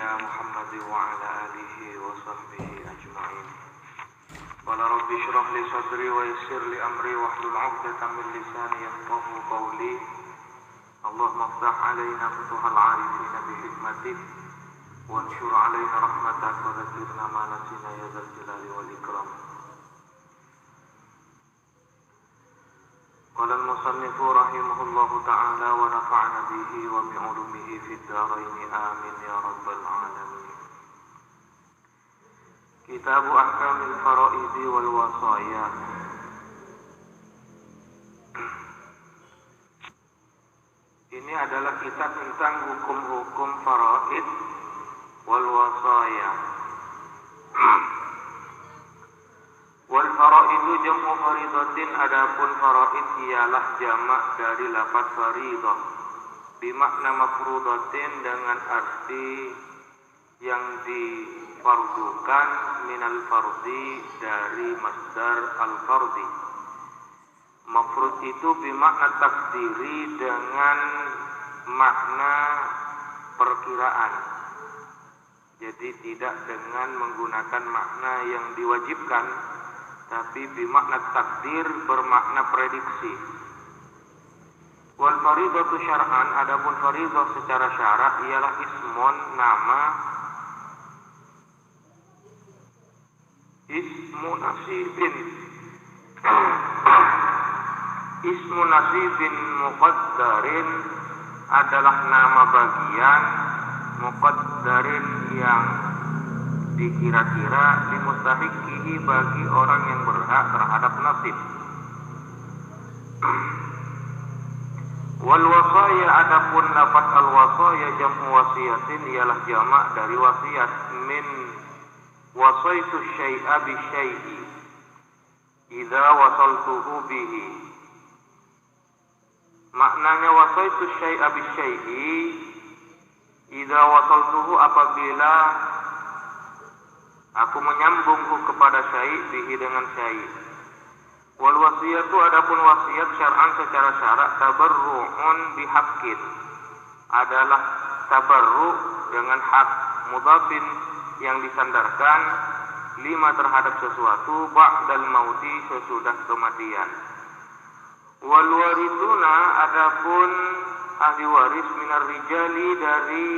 نبينا محمد وعلى آله وصحبه أجمعين. قال رب اشرح لي صدري ويسر لي أمري واحلل عقدة من لساني يفقهوا قولي. اللهم افتح علينا فتوح العارفين بحكمتك وانشر علينا رحمتك وذكرنا ما نسينا يا ذا الجلال والإكرام. قال المصنف رحمه الله تعالى ونفعنا به وبعلومه في الدارين آمين يا رب العالمين. كتاب أحكام الفرائض والوصايا. Ini adalah kitab tentang hukum-hukum faraid wal wasaya. Wal faraidu jam'u faridatin, adapun faraid ialah jamak dari lafaz faridah bimakna mafrudatin dengan arti yang difardukan minal fardi dari masdar al-fardi. Mafrud itu bimakna takdiri dengan makna perkiraan. Jadi tidak dengan menggunakan makna yang diwajibkan, tapi bimakna takdir bermakna prediksi. Wal faridatu syar'an, adapun faridah secara syarak ialah ismun, nama, ismu nasibin muqaddarin adalah nama bagian muqaddarin yang dikira-kira limustahiqihi bagi orang yang berhak terhadap nasib. Wal wasaya, adapun lafaz al wasaya jam'u wasiyatin ialah jamak dari wasiat min wasaitu syai'a bi syai'i idza wasaltuhu bihi. Maknanya wasaitu syai'a bi syai'i idza wasaltuhu, apabila aku menyambungku kepada syai' bihi dengan syai'. Wal wasiyatu, adapun wasiat syar'an secara syarak tabarru'un bihaqqin, adalah tabarru' dengan hak mudhafin yang disandarkan lima terhadap sesuatu ba'dal mauti sesudah kematian. Wal warithuna, adapun ahli waris minar rijali dari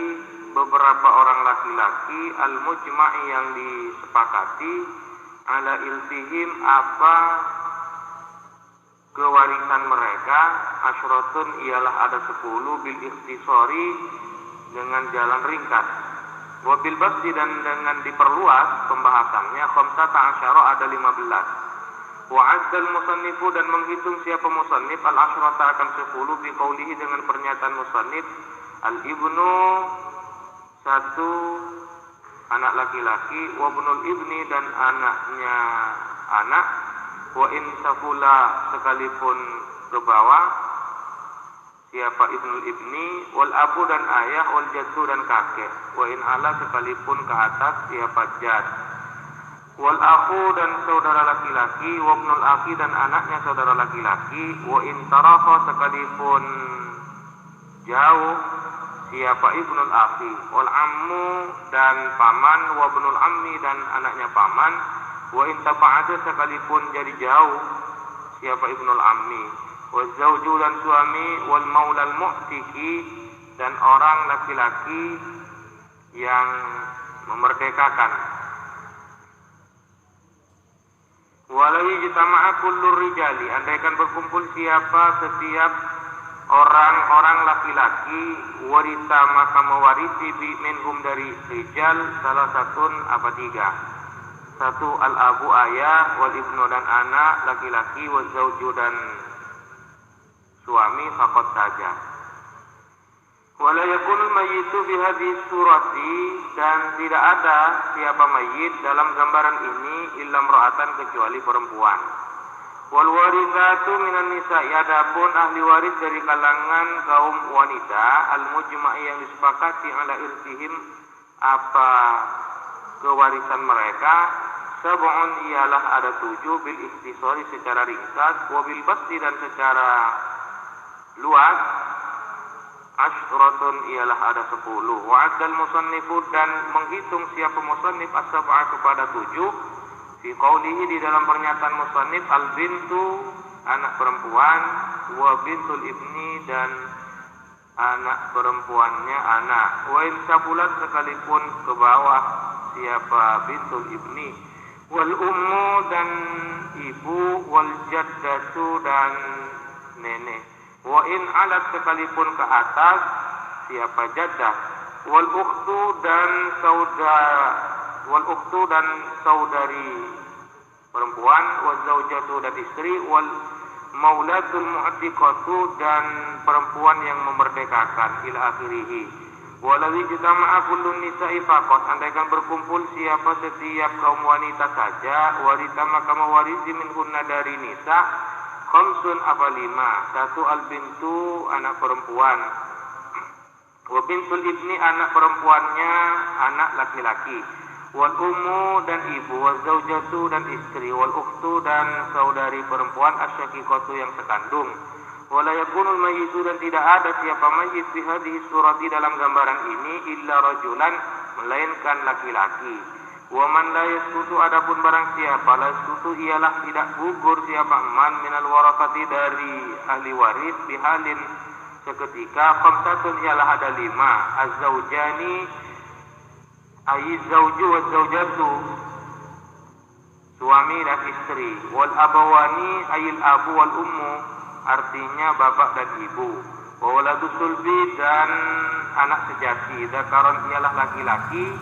beberapa orang laki-laki al mujma'i yang disepakati ala iltihim apa kewarisan mereka asyratun ialah ada 10 bil ikhtisari dengan jalan ringkas, wabil basdi dan dengan diperluas pembahasannya khamsata asyara ada 15. Wa addal musannifu, dan menghitung siapa musannif al asyrata akan 10 bi qaulihi dengan pernyataan musannif al ibnu, satu anak laki-laki, wa ibnul ibni, dan anaknya anak, wa in safula, sekalipun ke bawah siapa ibnul ibni, wal abu dan ayah, wal jaddu dan kakek, wa in ala, sekalipun ke atas siapa jad, wal akhu dan saudara laki-laki, wa ibnul akhi dan anaknya saudara laki-laki, wa in tarafa, sekalipun jauh siapa ibnul akhi, wal ammu dan paman, wa ibnul ammi dan anaknya paman, wa in taba'ada, sekalipun jadi jauh siapa ibnul ammi, wa zauju dan suami, wal maulal mu'tiki dan orang laki-laki yang memerdekakan. Walau ijtama'a kullur rijali, andaikan berkumpul setiap orang-orang laki-laki, warita maka mewarisi minhum dari rijal salah satun apa 3. Satu al abu ayah, wal ibnu dan anak laki-laki, wal zauju dan suami faqat saja. Wala yakunul mayyitu bi hadhihi surati, dan tidak ada siapa mayit dalam gambaran ini illa imra'atan, kecuali perempuan. Wal warithatu minan nisa'i, adapun ahli waris dari kalangan kaum wanita al mujma'i yang disepakati ala irtihim apa kewarisan mereka, sab'un ialah ada 7 bil ikhtisari secara ringkas, wa bil basti dan secara luas Asyratun ialah ada 10. Wa'addal musannifu dan menghitung siapa musannif as-sab'a kepada 7. Fi qawlihi di dalam pernyataan musannif al-bintu anak perempuan, wa bintul ibni dan anak perempuannya anak. Wa in sabulat sekalipun ke bawah siapa bintul ibni, wal ummu dan ibu, wal jaddatu dan nenek. Wa in alat sekalipun ke atas siapa jaddah, wal ukhtu dan saudari perempuan, wal zaujatu dan istri, wal maulatul mu'tiqatu dan perempuan yang memerdekakan ila akhirih. Walau ijtama'a kullun nisa'i faqat, andaikan berkumpul siapa setiap kaum wanita saja, warita maka mewarisi minhunna dari nisa khamsun apa 5. 1 al-bintu anak perempuan, wa bintul ibni anak perempuannya anak laki-laki, wal ummu dan ibu, wal zaujatu dan istri, wal ukhtu dan saudari perempuan, asyaqiqatu yang sekandung. Wala yakunul mayyitu dan tidak ada siapa mayyit fi hadhihi surati dalam gambaran ini illa rajulan melainkan laki-laki. Wa man la yasqutu adapun barang siapa la yasqutu ialah tidak gugur siapa man minal warasati dari ahli waris bihalin seketika. Khamsatun ialah ada 5. Az-zaujani ayy zauju wa zaujatu suami dan istri, wal abawani ayil abu wal ummu artinya bapak dan ibu, wa waladus sulbi dan anak sejati. Dzakaron ialah laki-laki,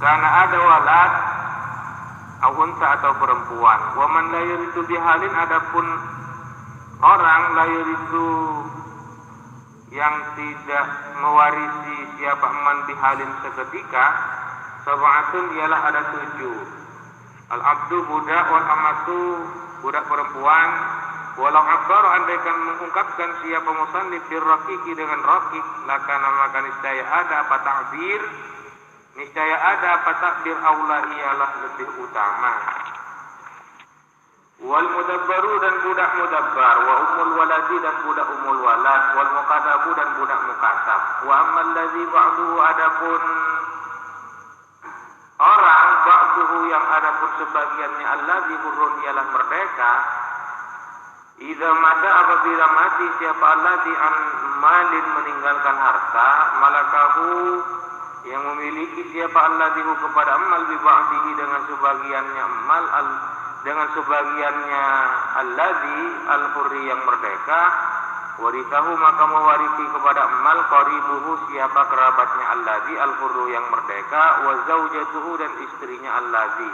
karena ada walad unta atau perempuan. Wa man la yuridu bihalin adapun orang la yuridu yang tidak mewarisi siapa man bihalin seketika, sab'atun ialah ada 7. Al-abdu budak, wal amatu budak perempuan, walau akbar andaikan mengungkapkan siapa musannif birraqiqi dengan raqiq, lakana maka niscaya ada apa ta'bir, niscaya ada apa takbir aula ialah lebih utama. Wal mudabbaru dan budak mudabbar, wa ummul waladi dan budak ummul walad, wal muqadabu dan budak muqaddab. Wa ammal ladzi ba'duhu adapun orang ba'duhu yang adapun sebagiannya alladzi hurrun ialah merdeka. Idza mata apabila mati siapa alladzi an malin meninggalkan harta, malakahu yang memiliki siapa alladzi kepada amal bi ba'dihi dengan sebagiannya amal dengan sebagiannya alladzi al-hurri yang merdeka, warithahu maka mewarisi kepada amal qaribuhu siapa kerabatnya alladzi al-hurru yang merdeka, wa zaujatuhu dan istrinya alladzi,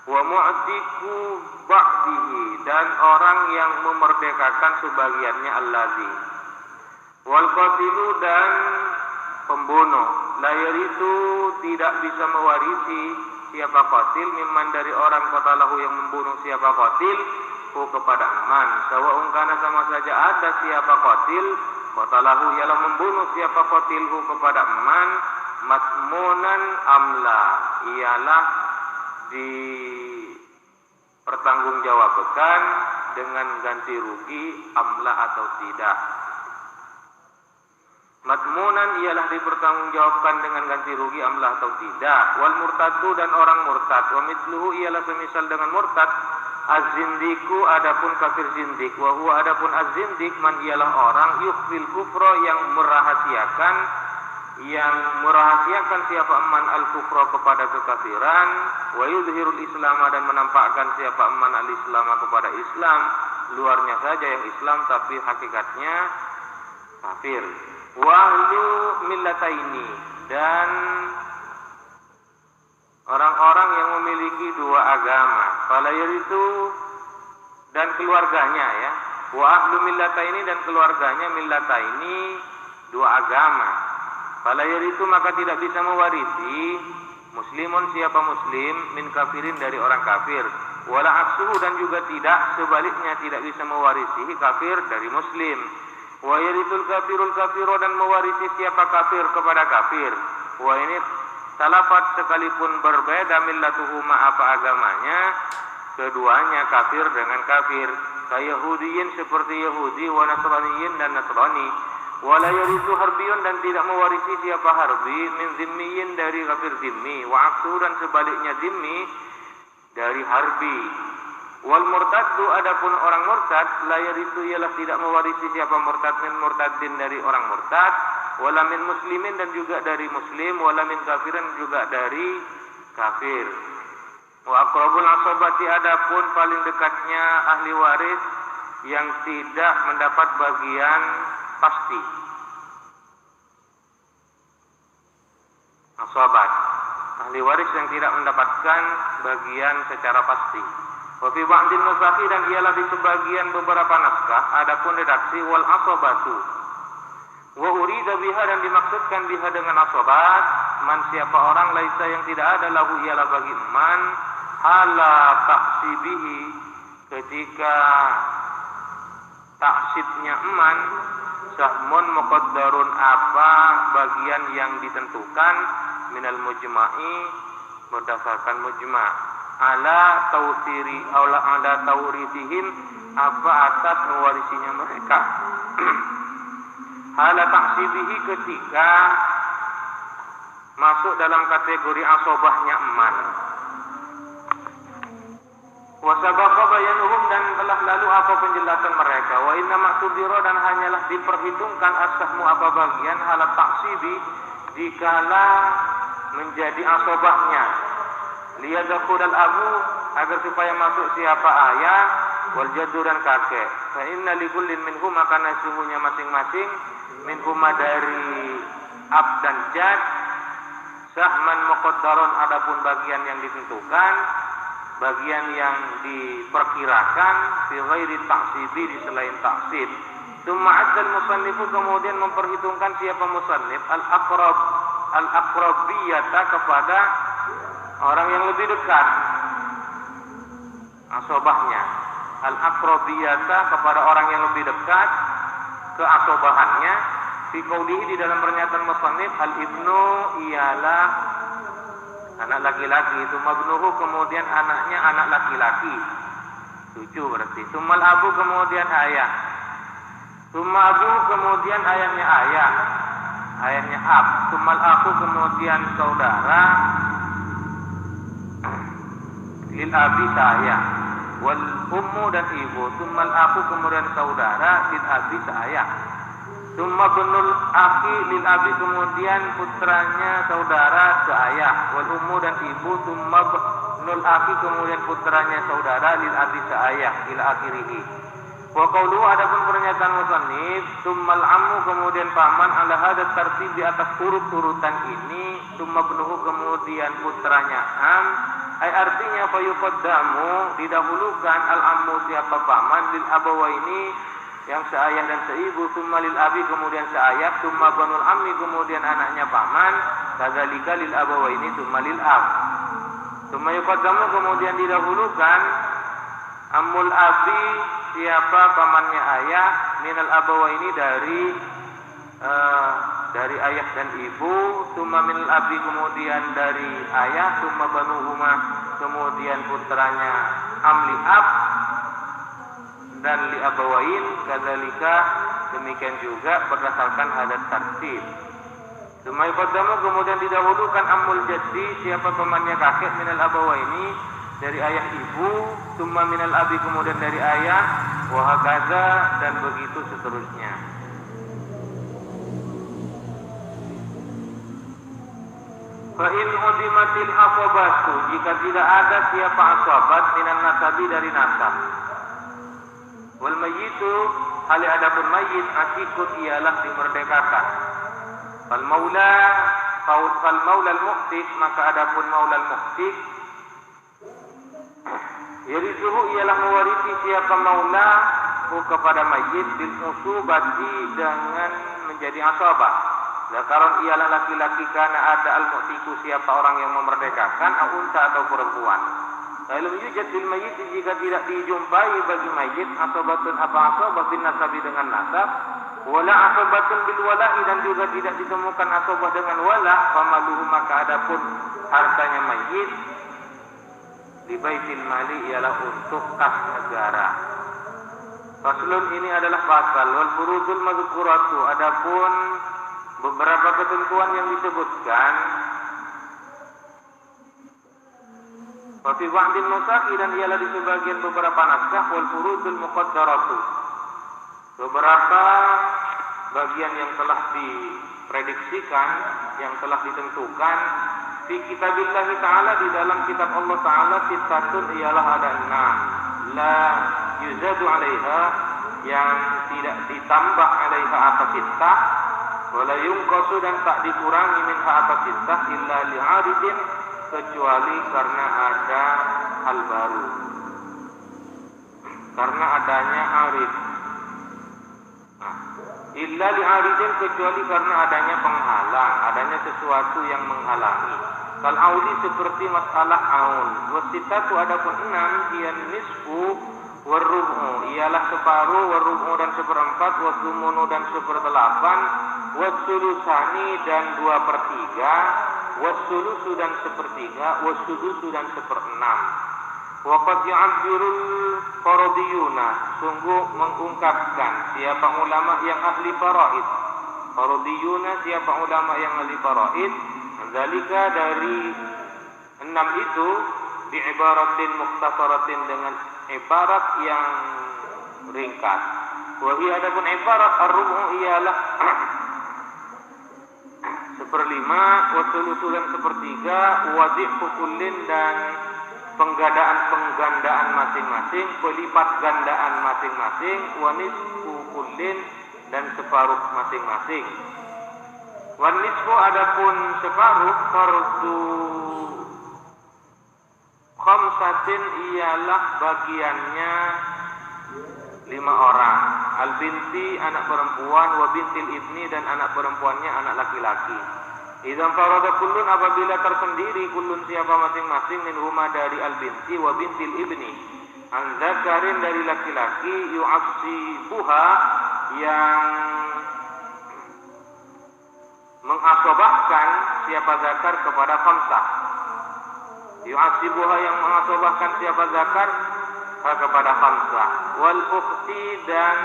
wa mu'tiqu ba'dihi dan orang yang memerdekakan sebagiannya alladzi, wal qatilu dan pembunuh, la yarisu tidak bisa mewarisi siapa qatil mimman dari orang qatalahu yang membunuh siapa qatil kepada aman. Sawa'un kana sama saja ada siapa qatil qatalahu ialah membunuh siapa qatilhu kepada aman, matmunan amla ialah dipertanggungjawabkan dengan ganti rugi amla atau tidak. Matmunan ialah dipertanggungjawabkan dengan ganti rugi amlah atau tidak. Wal murtadu dan orang murtad, wa mithluhu ialah semisal dengan murtad. Az-zindiku adapun kafir zindik, wa huwa adapun az-zindik man ialah orang yukhfil kufra yang merahasiakan siapa man al-kufra kepada kekafiran, wa yudhirul islam dan menampakkan siapa man al-islam kepada Islam, luarnya saja yang Islam tapi hakikatnya kafir. Wahlu millataini dan orang-orang yang memiliki dua agama, falayar itu dan keluarganya ya. Wa ahlu millataini dan keluarganya millataini dua agama. Falayar itu maka tidak bisa mewarisi muslimun siapa muslim min kafirin dari orang kafir. Wala aksuhu dan juga tidak sebaliknya tidak bisa mewarisi kafir dari muslim. Wa yarithul kafirul kafiro dan mewarisi siapa kafir kepada kafir. Wa ini salafat sekalipun berbeda millatuhuma apa agamanya, keduanya kafir dengan kafir. Kayahudiyin seperti Yahudi, wa nasraniyin dan Nasrani, Wala yarithu harbiyun dan tidak mewarisi siapa harbi min zimmiyin dari kafir zimmi, wa aksu dan sebaliknya zimmi dari harbi. Wal murtaddu adapun orang murtad la yarithu ialah tidak mewarisi siapa murtad min murtadin dari orang murtad, wala min muslimin dan juga dari muslim, wala min kafirin juga dari kafir. Wa aqrabul asabati adapun paling dekatnya ahli waris yang tidak mendapat bagian pasti. Asabat, ahli waris yang tidak mendapatkan bagian secara pasti. Wa fi ba'din nusakhi dan ialah di sebagian beberapa naskah adapun redaksi wal asabatu. Wa urida biha dan dimaksudkan biha dengan asabat man siapa orang laisa yang tidak ada lahu ialah bagi man hala taksibihi ketika taksibnya eman sahmun muqaddarun apa bagian yang ditentukan minal mujma'i berdasarkan mujma' ala tawsiri ala tawrisihim apa atas mewarisinya mereka hala taksibihi ketika masuk dalam kategori asobahnya eman. Wasabaqa bayanuhum dan telah lalu apa penjelasan mereka. Wa inna ma'tubiro dan hanyalah diperhitungkan as-sahmu apa bagian halat taksibi dikala menjadi asobahnya. Liyadkhulal abu agar supaya masuk siapa ayah wal jaddu dan kakek. Fa inna likullin minhum akan sesungguhnya masing-masing minhuma dari ab dan jad sahman muqaddaron adapun bagian yang ditentukan, bagian yang diperkirakan fi ghairi taksibi di selain taksib. Tsumma addal musannifu kemudian memperhitungkan siapa musannif al-aqrabiyata kepada orang yang lebih dekat asobahnya, al-aqrabiyata kepada orang yang lebih dekat ke asobahannya fi qaulihi di dalam pernyataan musannif al-ibnu ialah anak laki-laki, mabnuhu kemudian anaknya anak laki-laki, cucu berarti. Tsummal abu kemudian ayah, tsumma abu kemudian ayahnya ayah, ayahnya ab, tsummal aku kemudian saudara, lil abi saya, wal ummu dan ibu, tsummal aku kemudian saudara, lil abi saya. Tsumma bunul akhi lil abi kemudian putranya saudara ke ayah, wal ummu dan ibu, tsumma bunul akhi kemudian putranya saudara lil abi ke ayah ila akhirih. Wa qaulu adapun pernyataan musannif tsummal ammu kemudian paman ala hadat tartib di atas urut-urutan ini, tsumma bunuhu kemudian putranya am ay artinya fayuqaddamu didahulukan al ammu siapa paman lil abawaini yang seayah dan seibu, tsumma lil abi kemudian seayah, tsumma banul ammi kemudian anaknya paman, kadzalika lil abawaini tsumma lil ab. Tsumma yuqaddamu kemudian didahulukan ammul abi siapa pamannya ayah, minal abawaini dari ayah dan ibu, tsumma minal abi kemudian dari ayah, tsumma banuhuma kemudian putranya amli ab dan li abawain kadzalika demikian juga berdasarkan adat tartib. Tsumma yuqaddamu kemudian didahulukan ammul jaddi siapa pamannya kakek minal abawaini dari ayah ibu, tsumma minal abi kemudian dari ayah, wa hakaza dan begitu seterusnya. Fa in udimatil asabatu jika tidak ada siapa asabat minan nasabi dari nasab. Wal mayyitu hal adapun mayyit atikun ialah dimerdekakan. Fal maula al muqtik maka adapun maula al muqtik yarithuhu ialah mewarisi siapa maula kepada mayyit bil usubati dengan menjadi asabah. Zakaron ialah laki-laki karena ada al muqtiku siapa orang yang memerdekakan unta atau perempuan. Kalau yujad bil mayyit jika tidak dijumpai bagi mayyit asabatun apa asabah bin nasabi dengan nasab, wala asabatun bil wala'i dan juga tidak ditemukan asabah dengan wala, famaluhu maka adapun hartanya mayyit di baitil mali ialah untuk kas negara. Faslun, ini adalah pasal. Wal furudul mazkuratu, adapun beberapa ketentuan yang disebutkan. Wa fi ba'din nusakh, dan ialah di sebagian beberapa naskah, wal furudul muqaddaratu, beberapa bagian yang telah diprediksikan, yang telah ditentukan, fi kitabillah ta'ala, di dalam kitab Allah Ta'ala, sittatun, ialah ada 6, la yuzadu alaiha, yang tidak ditambah alaiha atas sittah, wala yunqasu, dan tak dikurangi minha atas sittah, illa li'aridin, kecuali karena ada hal baru, karena adanya arid. Illa li'aridin, kecuali karena adanya penghalang, adanya sesuatu yang menghalangi. Kal audi, seperti masalah aun. Wasitatu, adapun 6, iyan nisfu warrubu, ialah separuh, warrubu dan seperempat, wasumunu dan seperdelapan, wasulusani dan 2/3, wasulusu dan sepertiga, wasudusu dan 1/6. Waqad yu'abbirul faradiyuna, sungguh mengungkapkan siapa ulama yang ahli faraid. Faradiyuna, siapa ulama yang ahli faraid, dzalika, dari 6 itu, bi ibaratin mukhtasaratin, dengan ibarat yang ringkas. Wa hi, adapun ibarat ar-rubu, ialah 1/5, wa thulutsu dan 1/3, wa dhi'fu kullin, dan penggandaan masing-masing, pelipat gandaan masing-masing, wa nisfu kullin, dan separuh masing-masing. Wa nisfu, adapun separuh, fardu khamsatin, ialah bagiannya 5 orang. Al-binti, anak perempuan, wa bintil ibni, dan anak perempuannya anak laki-laki. Idzan farada kullun, apabila tersendiri kullun, siapa masing-masing, min huma, dari al-binti, wa bintil ibni, an zakarin, dari laki-laki, yu'assibuha, yang mengasobahkan siapa zakar kepada khamsah. Yu'assibuha, yang mengasobahkan siapa zakar kepada khamsah. Wal ukhti dan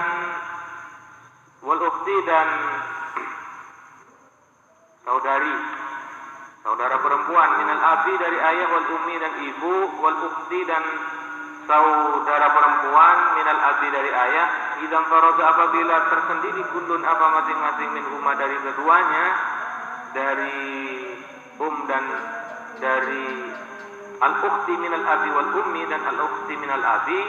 saudara perempuan, minal abi, dari ayah, wal ummi, dan ibu, wal ukhti, dan saudara perempuan, minal abi, dari ayah. Idzan farada, apabila tersendiri, kullun, apa masing-masing, min huma, dari keduanya, dari dan dari al-ukhti minal abi wal ummi, dan al-ukhti minal abi,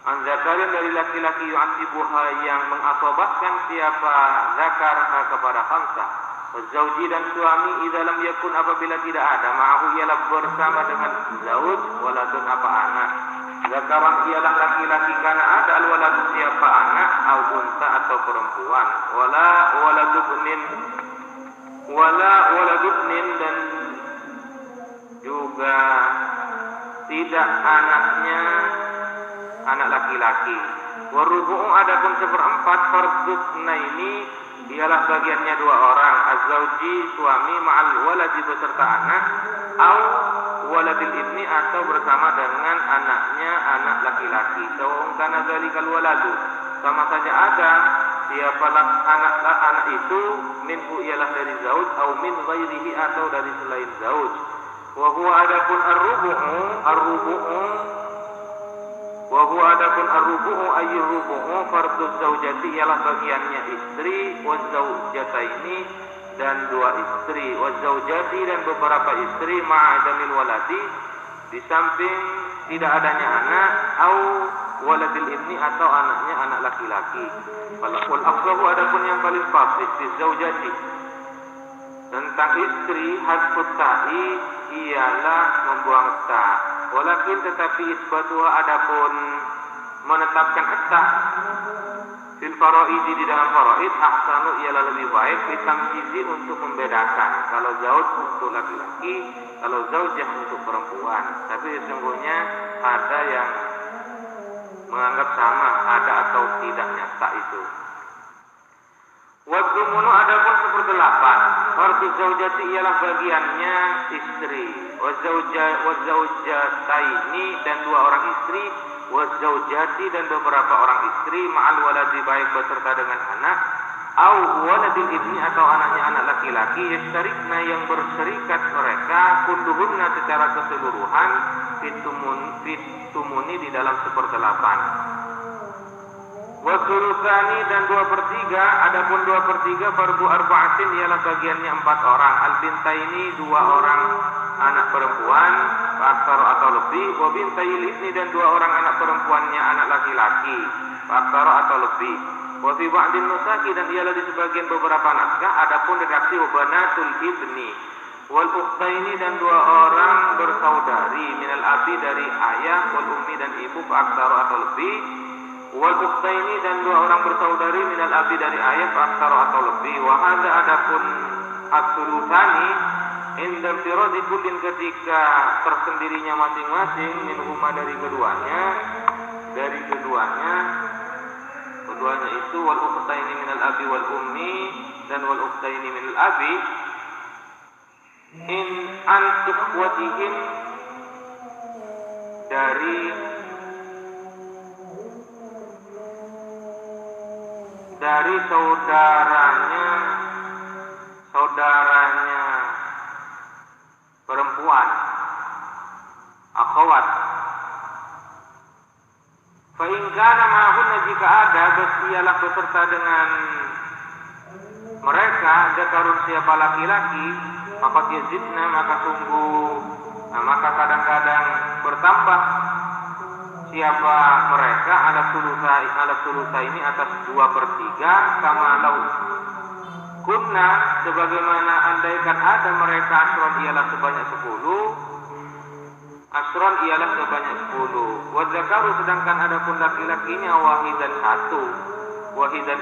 an zakarin, dari laki-laki, yu'assibuha, yang mengasobahkan siapa zakar kepada khamsah. Zauji, dan suami, idza lam yakun, apabila tidak ada, ma'ahu, ialah bersama dengan zauj, waladun, apa anak. Zakaran, ialah laki-laki, karena ada al-waladu, siapa anak, au unta, atau perempuan. Wala waladubnin, dan juga tidak anaknya anak laki-laki. Warubu'u, adapun 1/4, fardus naini, ialah bagiannya 2 orang. Az-zauji, suami, ma'al waladi, beserta anak, au waladil ibni, atau bersama dengan anaknya anak laki-laki. Sawa'un kana dzalikal waladu, sama saja ada siapa anak itu, minhu, ialah dari zauj, au min ghairihi, atau dari selain zauj. Wa huwa, adapun ar-rubu'u ayyur rubu'u, farduz zaujati, ialah bagiannya istri, wa zaujataini, dan 2 istri, wa zaujati, dan beberapa istri, ma'adamil waladi, di samping tidak adanya anak, au waladil ibni, atau anaknya anak laki-laki. Wal afsahu, adapun yang paling fasih, fi zaujati, tentang istri, hasbut ta'i, ialah membuang ta. Walakin, tetapi, isbatuha, adapun menetapkan ta fil faraidi, di dalam faraid, ahsanu, ialah lebih baik, bitamyizi, untuk membedakan, kalau zauj untuk laki-laki, kalau zaujah untuk perempuan. Tapi sesungguhnya ada yang menganggap sama, ada atau tidaknya tak itu. Wadzumunu, adapun 1/8, fardu zaujati, ialah bagiannya istri. Wazaujataini, dan 2 orang istri, Wazaujati dan beberapa orang istri, ma'al waladi baik beserta dengan anak, au waladil ibni atau anaknya anak laki-laki, yastarikna yang berserikat mereka, kulluhunna secara keseluruhan, fitumuni di dalam 1/8. Wasulusani dan 2/3, adapun 2/3 fardu arba'atin ialah bagiannya 4 orang. Albintaini 2 orang anak perempuan, faktor atau lebih. Wabintayil ibni dan 2 orang anak perempuannya anak laki-laki, faktor atau lebih. Wafi ba'din nusaki dan ialah di sebagian beberapa naskah. Adapun redaksi wabanatul ibni wal ukhtaini dan 2 orang bersaudari minal abi dari ayah, wal ummi dan ibu, faktor atau lebih. Wal ukhtaini dan 2 orang bersaudari minal abi dari ayah, faktor atau lebih. Wa hadza adapun as-sulusani inda firadi kullin ketika tersendirinya masing-masing minhuma dari keduanya itu wal ukhtaini minal abi wal ummi dan wal ukhtaini minal abi in an ikhwatihim dari saudaranya perempuan, akhwat. Fa in kana ma'hunna jika ada ialah beserta dengan mereka zakarun siapa laki-laki, maka yazidna maka kadang-kadang bertambah siapa mereka ala sulusa ini atas 2/3 kama lau kunna sebagaimana andaikan ada mereka asron ialah sebanyak 10 wadzakaru sedangkan adapun laki-lakinya wahidan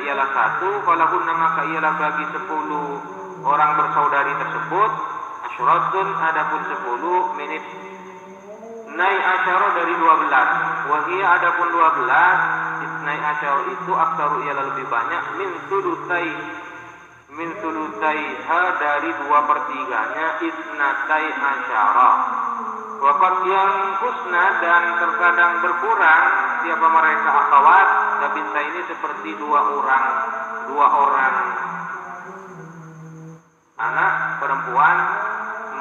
ialah 1 falahunna maka ialah bagi 10 orang bersaudari tersebut asyratun adapun 10 minit Isnai asyara dari 12. Wahia adapun 12. Isnai asyara itu aksaru ialah lebih banyak min sulusaiha dari 2/3-nya isnatai asyara. Waqad yang husna dan terkadang berkurang siapa mereka akhwat dabinta ini seperti 2 orang anak perempuan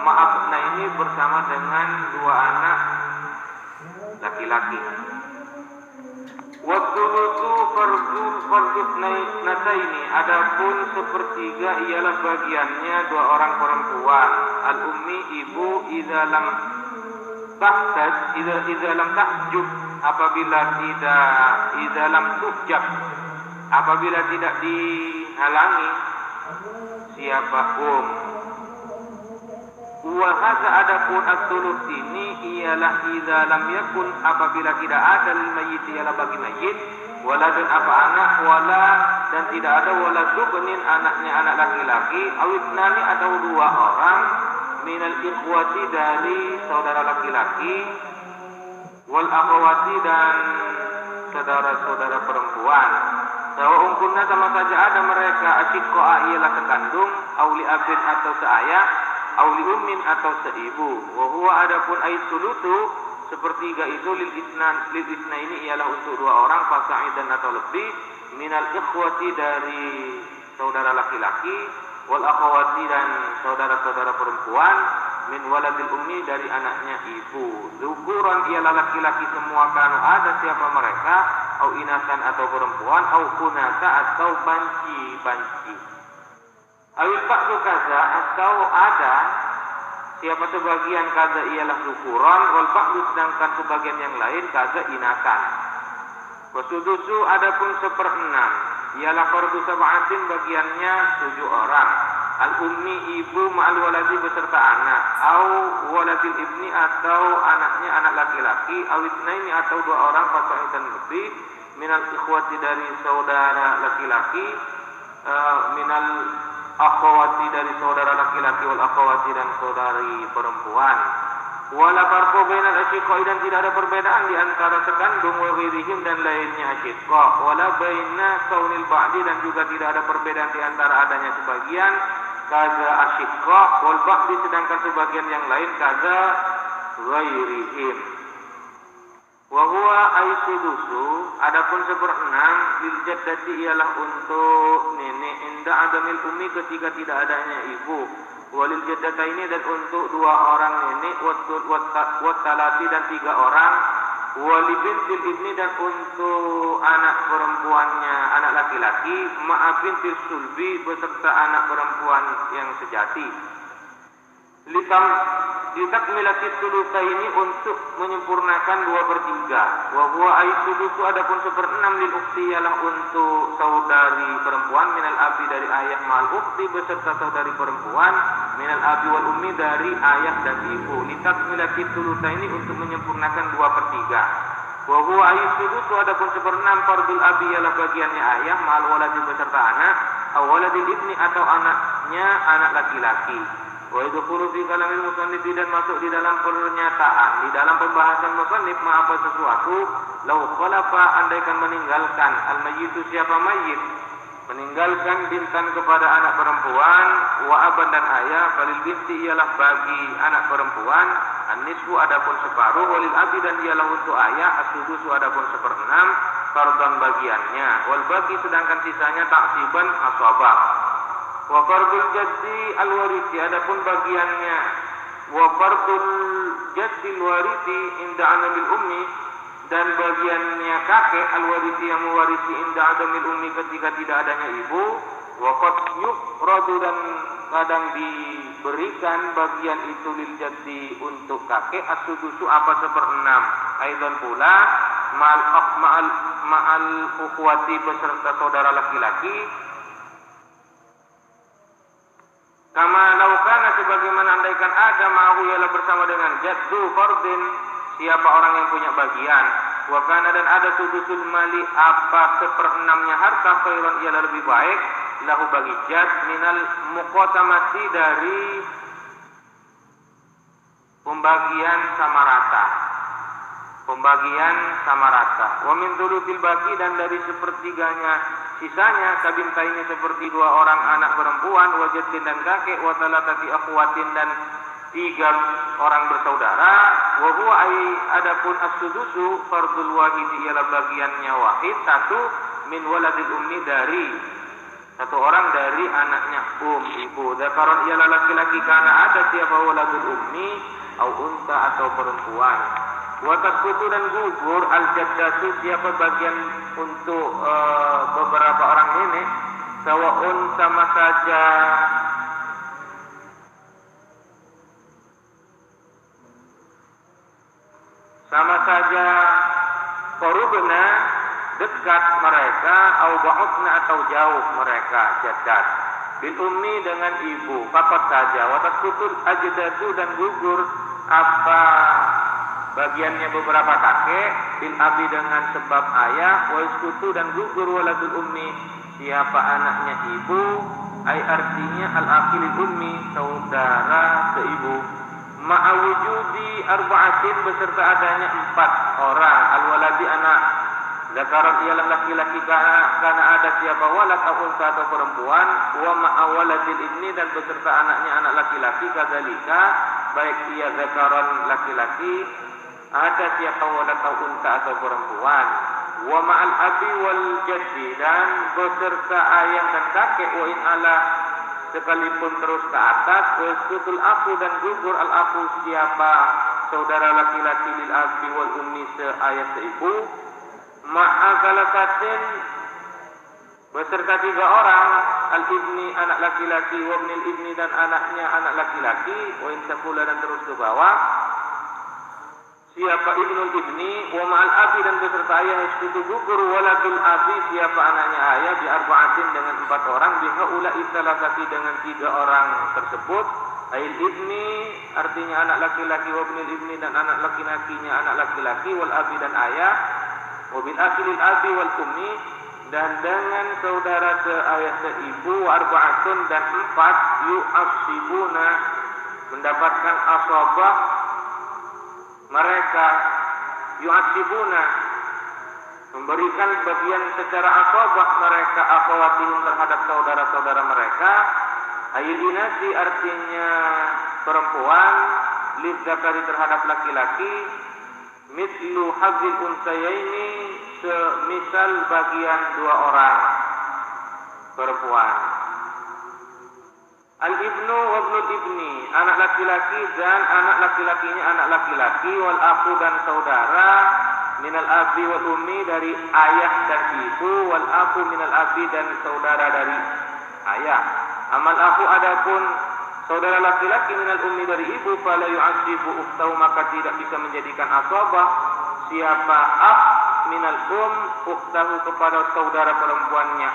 ma'abna ini bersama dengan 2 anak laki-laki. Wassulusu fardus nataini adapun 1/3 ialah bagiannya 2 orang perempuan al-ummi ibu idza lam tahjub apabila tidak dihalangi siapa wa hadza adapun as-sulus ini ialah idza lam yakun apabila tidak ada lil mayyit ialah bagi mayit waladun apa anak wala dan tidak ada waladubnin anaknya anak laki-laki awibnani atau 2 orang minal ikhwati dari saudara laki-laki wal akhwati dan saudara-saudara perempuan sawa'un kunna sama saja ada mereka asyiqqa ialah sekandung auli abin atau seayah auli ummin atau seibu wa huwa adapun ayat sulutu 1/3 itu lil isna ini ialah untuk 2 orang fasa'idan atau lebih minal ikhwati dari saudara laki-laki wal akhwati dan saudara-saudara perempuan min waladil ummi dari anaknya ibu. Zukuran ialah laki-laki semua kanu ada siapa mereka au inasan atau perempuan au kunasa atau banci. Awil ba'du kaza atau ada siapa sebagian kaza ialah zukuran wal ba'du sedangkan sebagian yang lain kaza inasan. Wasudusu adapun 1/6 ialah fardu sab'atin bagiannya 7 orang. Al-ummi ibu ma'al waladi beserta anak au waladil ibni atau anaknya anak laki-laki awitnaini atau 2 orang fasa'idan lebih minal ikhwati dari saudara laki-laki minal akhwati dari saudara laki-laki wal akhwati dan saudari perempuan wala farqu bainal asyiqqa dan tidak ada perbedaan di antara sekandung wa ghairihim dan lainnya asyiqqa wala baina kaunil ba'di dan juga tidak ada perbedaan di antara adanya sebagian kaza asyiqqa wal ba'di sedangkan sebagian yang lain kaza ghairihim. Wa huwa aisudusu, adapun seperenam lil jaddati ialah untuk nenek inda adamil ummi ketika tidak adanya ibu. Walil jaddataini dan untuk dua orang nenek, wat talati dan tiga orang, walibintil ibni dan untuk anak perempuannya anak laki-laki, ma'abintil sulbi beserta anak perempuan yang sejati. Litakmilati sulusa ini untuk menyempurnakan 2/3. Wa huwa aisulusu adapun 1/6 lil ukhti ialah untuk saudari perempuan minal abi dari ayah mal ukhti beserta saudari perempuan minal abi wal ummi dari ayah dan ibu. Litakmilati sulusa ini untuk menyempurnakan 2/3. Wa huwa aisulusu adapun 1/6 fardul abi ialah bagiannya ayah mal waladi beserta anak, awaladil ibni atau anaknya anak laki-laki. Wa yadkhulu fi kalamil musannif dan masuk di dalam pernyataan, di dalam pembahasan musannif apa sesuatu lau khalafa andaikan meninggalkan al-mayyitu siapa mayyit meninggalkan bintan kepada anak perempuan wa aban dan ayah balil binti ialah bagi anak perempuan an-nisfu adapun separuh walil abi dan ialah untuk ayah as-sudusu adapun 1/6 fardhan bagiannya wal baqi sedangkan sisanya taksiban asabah. Wa fardul jaddi al-warithi adapun bagiannya wa fardul jaddi al-warithi inda adamil ummi dan bagiannya kakek al-warithi yang mewarisi inda adamil ummi ketika tidak adanya ibu wa qad yufradu dan kadang diberikan bagian itu lil jaddi untuk kakek as-sudusu apa 1/6 aidan pula ma'al ukhwati beserta saudara laki-laki kama laukana sebagaimana andaikan ada ma'ahu ialah bersama dengan jaddu fardin siapa orang yang punya bagian wa kana dan ada sudusul mali apa 1/6-nya harta khairan ialah lebih baik lahu bagi jad minal muqasamati dari pembagian sama rata wa min thuluthil baqi dan dari sepertiganya sisanya kabintaini seperti dua orang anak perempuan wajadin dan kakek wa talatati akhwatin dan 3 orang bersaudara wa huwa adapun as-sudusu fardul wahid ialah bagiannya wahid 1 min waladil ummi dari 1 orang dari anaknya ibu dzakaron ialah laki-laki karena ada siapa waladul ummi au unta atau perempuan. Wa tasqutu dan gugur al-jaddatu siapa bagian untuk beberapa orang nenek sawaun sama saja korubna dekat mereka au ba'udna atau jauh mereka jaddat bil ummi dengan ibu fakat saja wa tasqutu ajdatu dan gugur apa bagiannya beberapa kakek bil abi dengan sebab ayah wa iskutu dan gugur waladul ummi siapa anaknya ibu ai artinya al akhil ummi saudara seibu ma'a wujudi arba'atin beserta adanya 4 orang al waladi anak zakaran ialah laki-laki karena ada siapa walad atau unta atau perempuan wa ma'a waladil ibni dan beserta anaknya anak laki-laki kadzalika baik ia zakaran laki-laki ada siapa walad atau unta atau perempuan wa ma'al abi wal jaddi dan beserta ayah dan kakek wa in ala sekalipun terus ke atas wa sutul aku dan gugur al aku siapa saudara laki-laki lil abi wal ummi seayah seibu ma'a salatatin beserta 3 orang al ibni anak laki-laki wa ibnil ibni dan anaknya anak laki-laki wa in sakula dan terus ke bawah siapa ibnul ibni wa ma'al abi dan beserta ayah iskutu gugur waladul abi siapa anaknya ayah bi arba'atin dengan 4 orang biha ula'i salasati dengan 3 orang tersebut ail ibni artinya anak laki-laki wa ibnul ibni dan anak laki-lakinya anak laki-laki wal abi dan ayah wa bil akhilil abi wal ummi dan dengan saudara seayah seibu wa arba'atun dan 4 yu'asibuna mendapatkan asabah mereka yu'asibuna memberikan bagian secara asabah mereka akhwatihim terhadap saudara-saudara mereka ayil inasi artinya perempuan lidzakari terhadap laki-laki Mithlu hadzil unsayaini, semisal bagian dua orang perempuan. Al-ibnu wa ibnul ibni, anak laki-laki dan anak laki-lakinya anak laki-laki, wal akhu dan saudara, minal abi wal ummi, dari ayah dan ibu, wal akhu minal abi, dan saudara dari ayah. Amal akhu, adapun saudara laki-laki, minal ummi, dari ibu, fala yu'adzibu ukhtahu, maka tidak bisa menjadikan asabah siapa minal ukhtahu kepada saudara perempuannya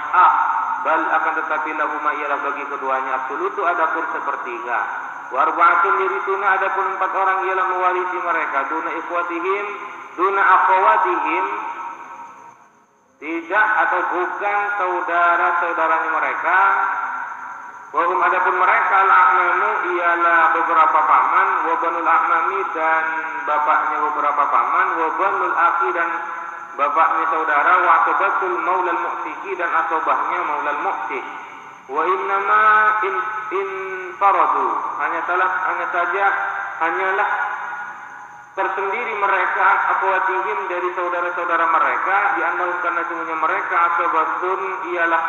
bal akan tetapi lahuma ialah bagi keduanya absolutu, adapun sepertiga. Warba'atun yarituna, adapun 4 orang ialah mewarisi mereka, duna ikhwatihim, duna akhawatihim, tidak atau bukan saudara-saudaranya mereka. Wahum, adapun mereka, al-a'mamu ialah beberapa paman, wa banul a'mami, dan bapaknya beberapa paman, wa banul akhi, dan bapaknya saudara, wa asobatul maulal mu'tiki, dan asobahnya maulal mu'tik. Wa innama in faradu, hanyalah tersendiri mereka, akhwatihim, dari saudara-saudara mereka, diandalkan karena semuanya mereka asobatun ialah